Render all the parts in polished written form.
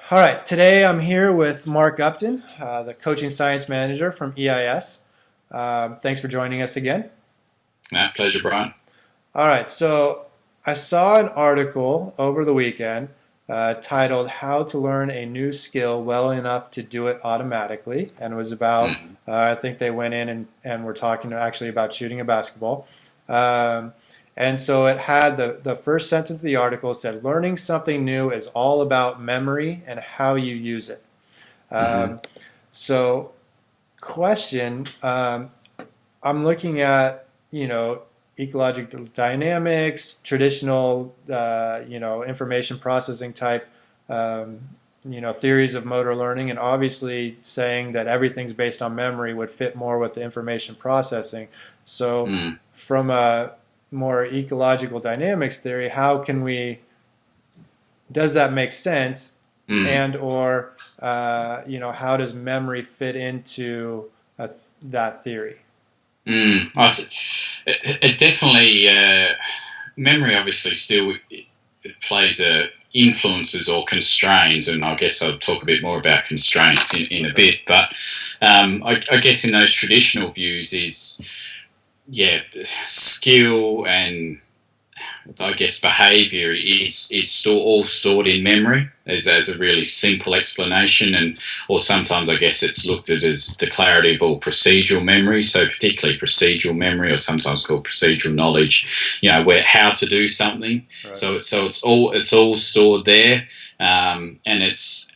All right, today I'm here with Mark Upton, the Coaching Science Manager from EIS. Thanks for joining us again. Pleasure, Brian. All right, so I saw an article over the weekend titled How to Learn a New Skill Well Enough to Do It Automatically, and it was about, Mm. I think they went in and were talking actually about shooting a basketball. Um, and so it had the first sentence of the article said, learning something new is all about memory and how you use it. Hmm. Um, so, question, I'm looking at, ecological dynamics, traditional, information processing type, um, theories of motor learning, and obviously saying that everything's based on memory would fit more with the information processing. So, Mm. from a more ecological dynamics theory, does that make sense? Mm. And or, how does memory fit into that theory? It definitely memory obviously still it plays a influences or constraints, and I guess I'll talk a bit more about constraints in a Okay. bit. But I guess in those traditional views is skill and I guess behaviour is all stored in memory as a really simple explanation, and or sometimes I guess it's looked at as declarative or procedural memory. So particularly procedural memory, or sometimes called procedural knowledge, where how to do something. Right. So it's all stored there, and it's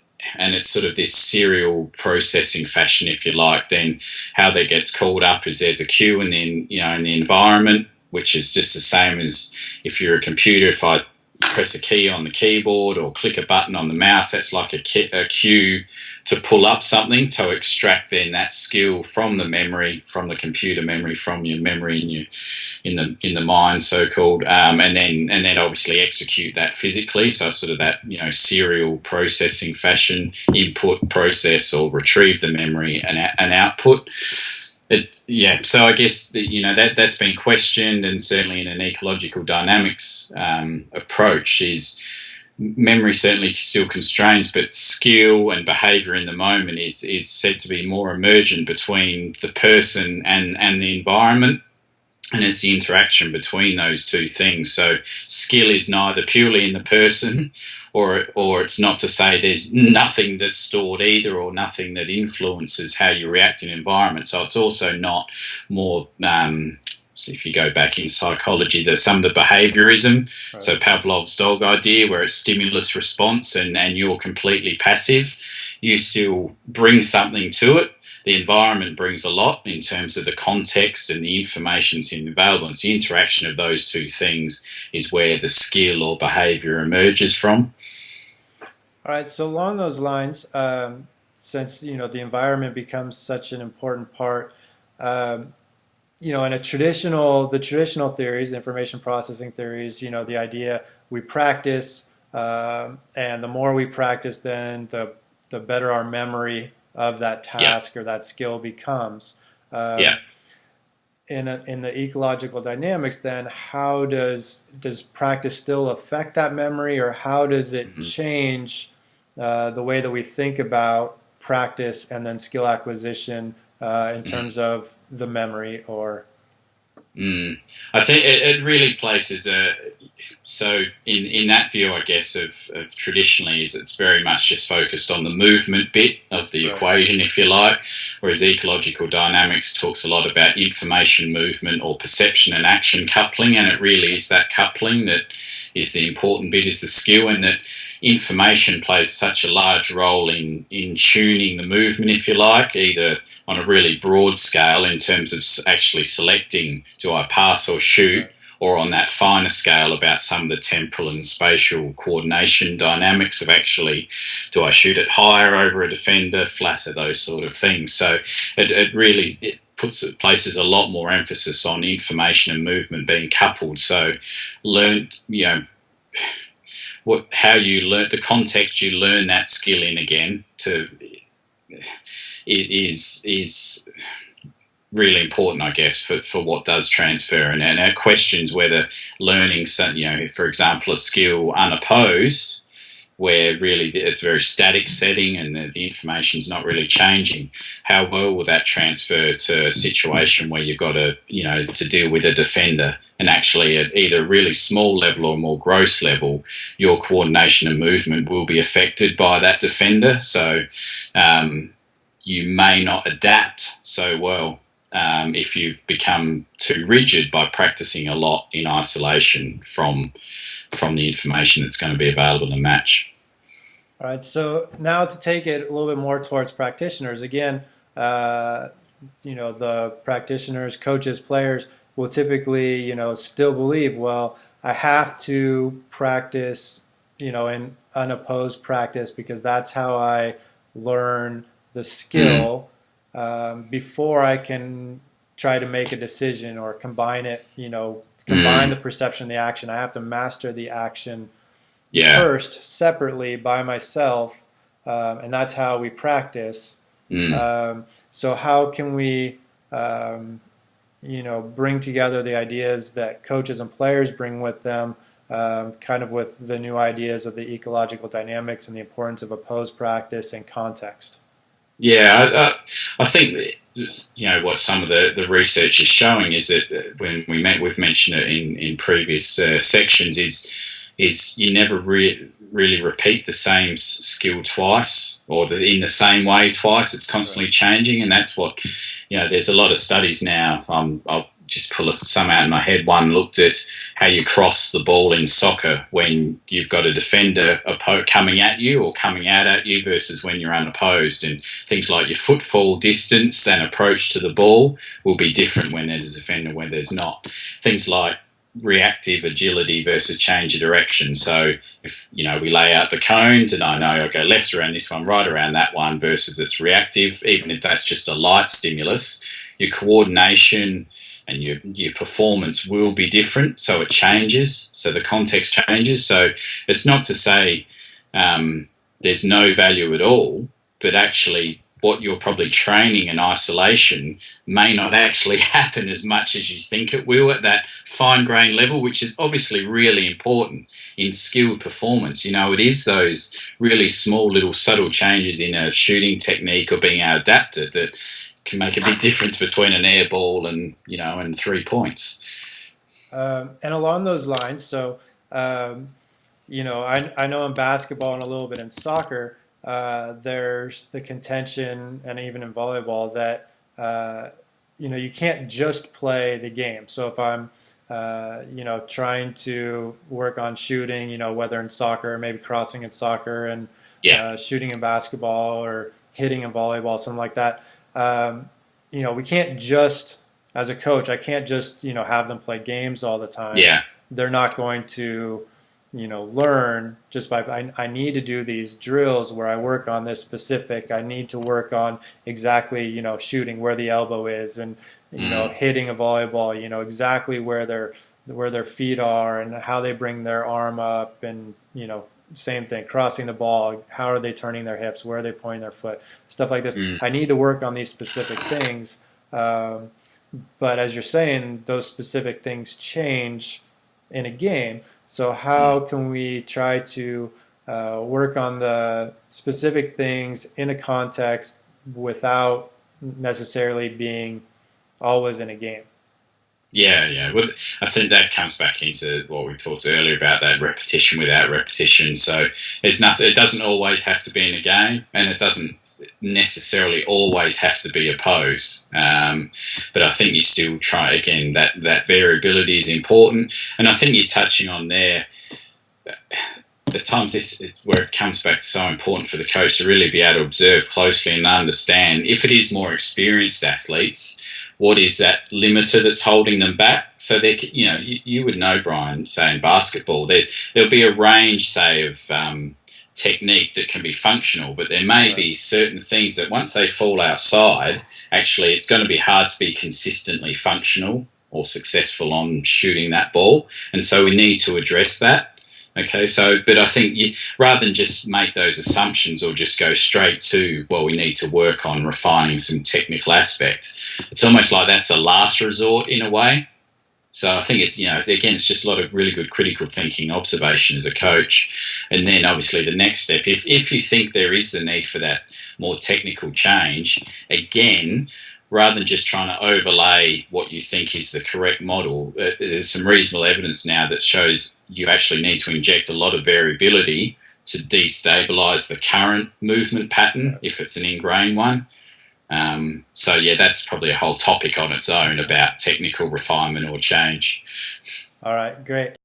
sort of this serial processing fashion, if you like. Then how that gets called up is there's a queue, and then in the environment, which is just the same as if you're a computer. If I press a key on the keyboard or click a button on the mouse, that's like a cue to pull up something, to extract then that skill from the memory, from the computer memory, from your memory in the mind, so called, and then obviously execute that physically. So sort of that serial processing fashion, input, process, or retrieve the memory and output. So I guess that's been questioned, and certainly in an ecological dynamics approach, is memory certainly still constrains, but skill and behaviour in the moment is said to be more emergent between the person and the environment, and it's the interaction between those two things. So skill is neither purely in the person, or it's not to say there's nothing that's stored either, or nothing that influences how you react in environment. So it's also not more. So if you go back in psychology, there's some of the behaviorism. Right. So Pavlov's dog idea, where it's stimulus response, and you're completely passive. You still bring something to it. The environment brings a lot in terms of the context and the information's available. It's the interaction of those two things is where the skill or behaviour emerges from. All right. So along those lines, since the environment becomes such an important part, um, in the traditional theories, information processing theories, the idea we practice, and the more we practice, then the better our memory of that Yeah, task or that skill becomes. yeah. Um, in the ecological dynamics, then how does practice still affect that memory, or how does it Mm-hmm. change the way that we think about practice and then skill acquisition in terms of the memory or Mm. I think it really places a so in that view, I guess of traditionally, is it's very much just focused on the movement bit of the right, equation, if you like, whereas ecological dynamics talks a lot about information movement or perception and action coupling, and it really is that coupling that is the important bit, is the skill, and that information plays such a large role in tuning the movement, if you like, either on a really broad scale in terms of actually selecting, do I pass or shoot, right. or on that finer scale about some of the temporal and spatial coordination dynamics of actually, do I shoot it higher over a defender, flatter, those sort of things. So it really places a lot more emphasis on information and movement being coupled. So learned, how you learn, the context you learn that skill in, again, to it is really important, I guess, for what does transfer. And our questions whether learning, for example, a skill unopposed, where really it's a very static setting and the information is not really changing, how well will that transfer to a situation where you've got to deal with a defender, and actually at either a really small level or more gross level, your coordination and movement will be affected by that defender. So you may not adapt so well if you've become too rigid by practicing a lot in isolation from the information that's going to be available in a match. All right, so now to take it a little bit more towards practitioners, again, the practitioners, coaches, players will typically, still believe, well, I have to practice, in unopposed practice because that's how I learn the skill before I can try to make a decision or combine it, combine the perception and the action. I have to master the action Yeah. first separately by myself, and that's how we practice. So how can we bring together the ideas that coaches and players bring with them, kind of with the new ideas of the ecological dynamics and the importance of opposed practice and context? Yeah, I think what some of the research is showing is that when we've mentioned it in previous sections, is you never really repeat the same skill twice or in the same way twice. It's constantly changing, and that's what there's a lot of studies now. I'll just pull some out in my head. One looked at how you cross the ball in soccer when you've got a defender coming at you or coming out at you versus when you're unopposed, and things like your footfall distance and approach to the ball will be different when there's a defender, when there's not. Things like reactive agility versus change of direction. So if we lay out the cones and I know, okay, left around this one, right around that one, versus it's reactive, even if that's just a light stimulus, your coordination and your performance will be different. So it changes. So the context changes. So it's not to say there's no value at all, but actually what you're probably training in isolation may not actually happen as much as you think it will at that fine-grained level, which is obviously really important in skilled performance. It is those really small little subtle changes in a shooting technique or being able to adapt it that can make a big difference between an air ball and 3 points. And along those lines, so I know in basketball and a little bit in soccer, there's the contention, and even in volleyball, that you can't just play the game. So if I'm trying to work on shooting, whether in soccer, maybe crossing in soccer, and shooting in basketball, or hitting in volleyball, something like that. We can't just, as a coach, I can't just have them play games all the time. Yeah. They're not going to learn just by, I need to do these drills where I work on this specific, I need to work on exactly, shooting where the elbow is, and, hitting a volleyball, exactly where their feet are and how they bring their arm up, and, same thing, crossing the ball, how are they turning their hips, where are they pointing their foot, stuff like this. I need to work on these specific things. But as you're saying, those specific things change in a game. So how can we try to work on the specific things in a context without necessarily being always in a game? Yeah. Well, I think that comes back into what we talked earlier about that repetition without repetition. So it's nothing. It doesn't always have to be in a game, and it doesn't necessarily always have to be a pose. But I think you still try again. That variability is important, and I think you're touching on there. The times this is where it comes back to so important for the coach to really be able to observe closely and understand. If it is more experienced athletes, what is that limiter that's holding them back? So they, you would know, Brian, say in basketball, there'll be a range, say, of technique that can be functional, but there may be certain things that once they fall outside, actually it's going to be hard to be consistently functional or successful on shooting that ball. And so we need to address that. Okay, but I think rather than just make those assumptions or just go straight to, well, we need to work on refining some technical aspects, it's almost like that's a last resort in a way. So I think it's, again, it's just a lot of really good critical thinking, observation as a coach. And then obviously the next step, if you think there is the need for that more technical change, again, rather than just trying to overlay what you think is the correct model, there's some reasonable evidence now that shows you actually need to inject a lot of variability to destabilize the current movement pattern if it's an ingrained one. So yeah, that's probably a whole topic on its own about technical refinement or change. All right, great.